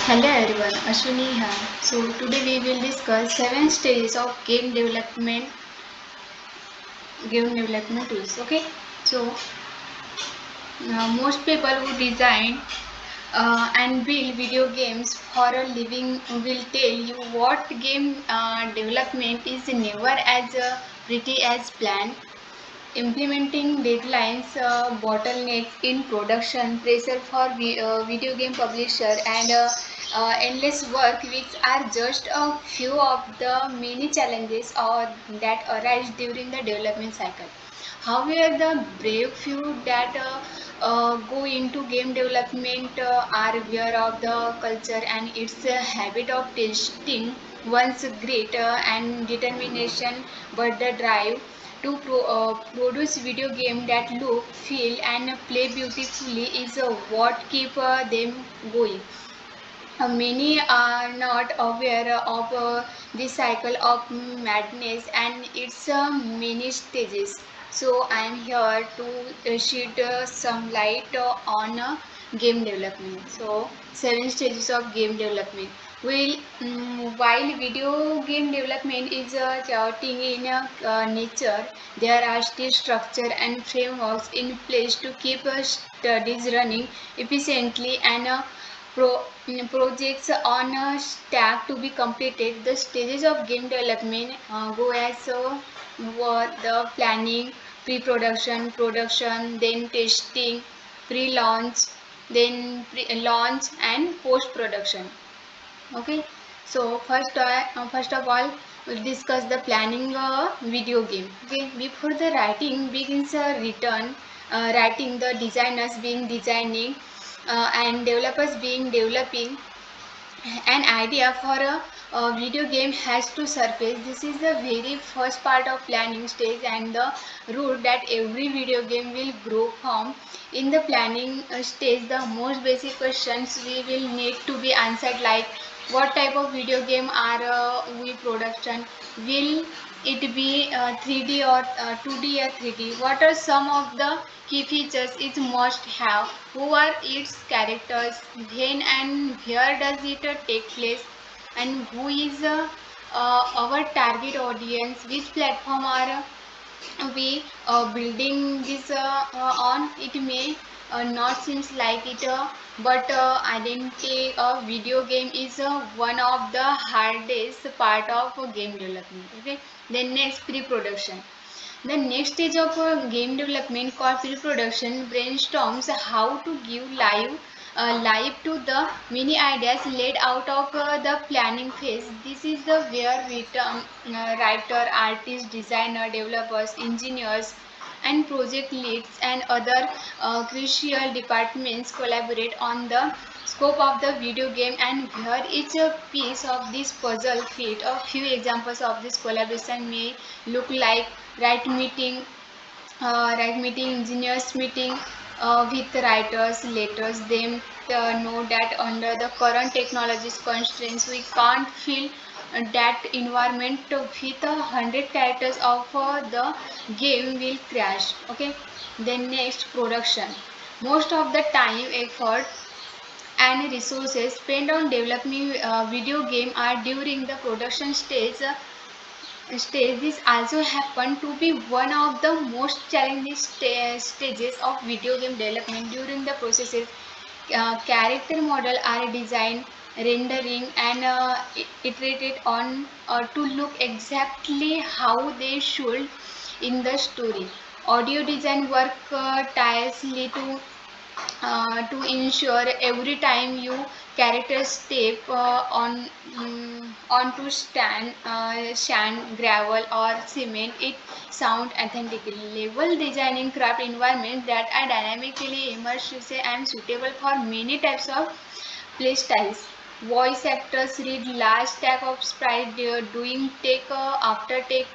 Hello everyone, Ashwini here. So today we will discuss 7 stages of game development tools. Okay, so most people who design and build video games for a living will tell you what game development is never as pretty as planned. Implementing deadlines, bottlenecks in production, pressure for video game publisher, and endless work, which are just a few of the many challenges that arise during the development cycle. However, the brave few that go into game development are aware of the culture and its habit of testing one's great and determination, but the drive to produce video game that look, feel, and play beautifully is what keep them going. Many are not aware of this cycle of madness and its many stages. So I am here to shed some light on game development. So 7 stages of game development. While video game development is chaotic in nature, there are still structure and frameworks in place to keep studies running efficiently and projects on a stack to be completed. The stages of game development go as were the planning, pre-production, production, then testing, pre-launch, then launch and post-production. Okay, so first of all we'll discuss the planning video game. Okay, before the writing begins, writing, the designers being designing and developers being developing an idea for a video game has to surface. This is the very first part of planning stage and the root that every video game will grow from. In the planning stage, the most basic questions we will need to be answered, like what type of video game are we production, will it be 3D or 2D or 3D, what are some of the key features it must have, who are its characters, when and where does it take place, and who is our target audience, which platform are we building this on. It may not seems like it, but identity of video game is one of the hardest part of game development. Okay, then next, pre-production. The next stage of game development, called pre-production, brainstorms how to give life to the many ideas laid out of the planning phase. This is the where writer, artist, designer, developers, engineers, and project leads and other crucial departments collaborate on the scope of the video game and where each piece of this puzzle fit. A few examples of this collaboration may look like right meeting, engineers meeting with writers, letters them know that under the current technologies constraints we can't fill that environment with 100 characters of the game will crash. Okay, then next, production. Most of the time, effort and resources spent on developing video game are during the production stage. This also happen to be one of the most challenging stages of video game development. During the processes, character model are designed, rendering, and iterated on to look exactly how they should in the story. Audio design work tirelessly to ensure every time you character step onto sand, gravel, or cement, it sound authentically. Level designing craft environments that are dynamically immersive and suitable for many types of play styles. Voice actors read large stack of sprite, doing take after take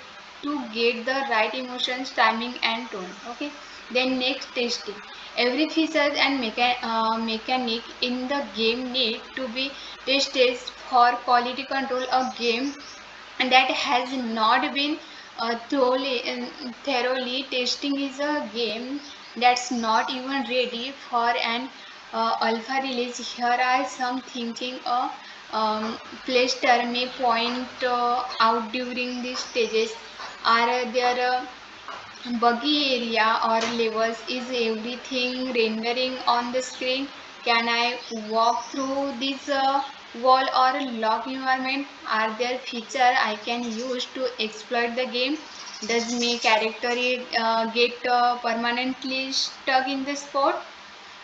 to get the right emotions, timing, and tone. Okay. Then next, testing. Every feature and mechanic in the game need to be tested for quality control. A game that has not been thoroughly testing is a game that's not even ready for an alpha release. Here are some thinking a Play Store may point out during these stages. Are there buggy area or levels? Is everything rendering on the screen? Can I walk through this wall or lock environment? Are there features I can use to exploit the game? Does my character get permanently stuck in the spot?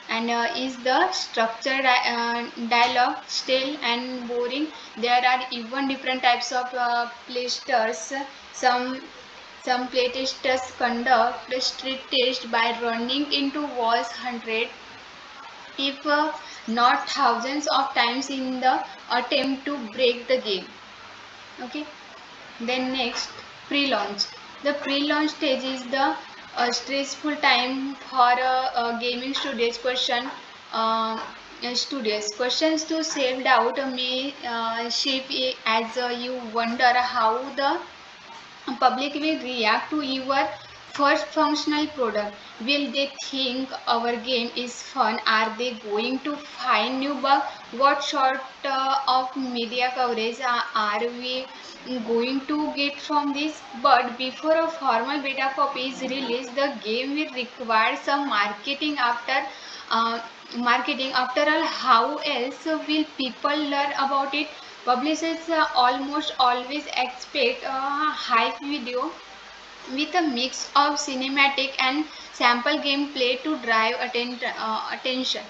And is the structured dialogue stale and boring? There are even different types of playtesters. Some playtesters conduct the street test by running into walls hundred, if not thousands of times in the attempt to break the game. Okay. Then next, pre-launch. The pre-launch stage is the stressful time for gaming studios. Questions to self-doubt may shape as you wonder how the public will react to your first functional product. Will they think our game is fun? Are they going to find new bugs? What sort of media coverage are we going to get from this? But before a formal beta copy is released, the game will require some uh, marketing. After all, how else will people learn about it? Publishers almost always expect a hype video with a mix of cinematic and sample gameplay to drive attention.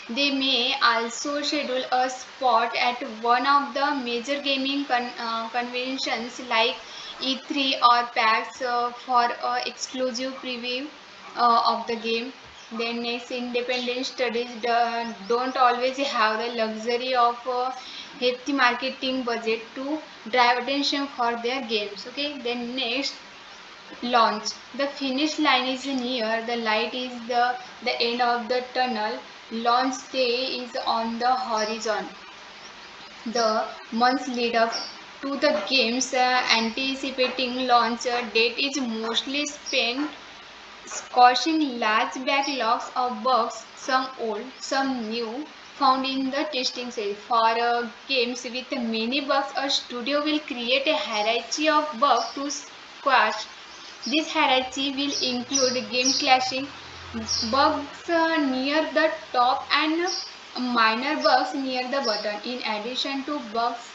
They may also schedule a spot at one of the major gaming conventions like E3 or PAX for exclusive preview of the game. Then next, independent studies don't always have the luxury of hefty marketing budget to drive attention for their games. Okay. Then next, launch. The finish line is near, the light is the end of the tunnel. Launch day is on the horizon. The months lead up to the game's anticipating launch date is mostly spent squashing large backlogs of bugs, some old, some new, found in the testing stage. For games with many bugs, a studio will create a hierarchy of bugs to squash. This hierarchy will include game clashing, bugs near the top, and minor bugs near the bottom. In addition to bugs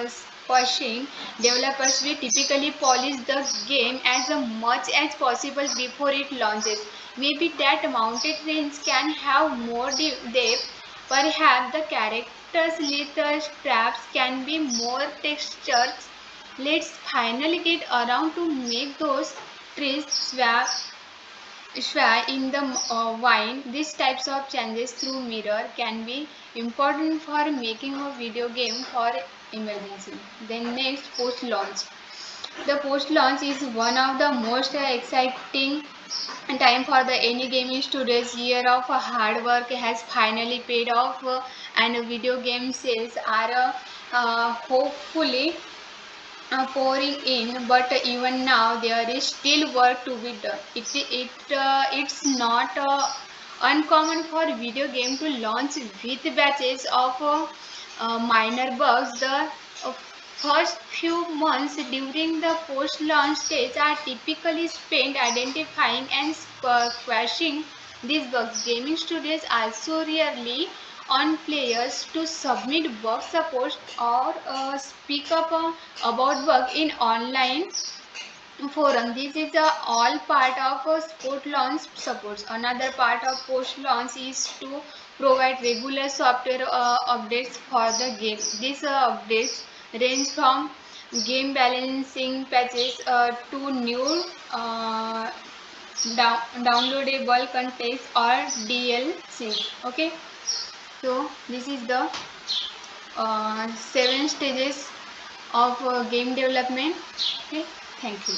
squashing, developers will typically polish the game as much as possible before it launches. Maybe that mounted range can have more depth. Perhaps the characters' lethal straps can be more textured. Let's finally get around to make those trees sway in the wine. These types of changes through mirror can be important for making a video game for emergency. Then next, post-launch. The post-launch is one of the most exciting time for the any gaming studios. Year of hard work has finally paid off, and video game sales are hopefully pouring in, but even now there is still work to be done. It's not uncommon for video game to launch with batches of minor bugs. The first few months during the post-launch stage are typically spent identifying and squashing these bugs. Gaming studios also rarely on players to submit bug support or speak up about bug in online forum. This is all part of sport launch supports. Another part of post launch is to provide regular software updates for the game. These updates range from game balancing patches to new downloadable contents or DLCs. Okay, so this is the 7 stages of game development. Okay, thank you.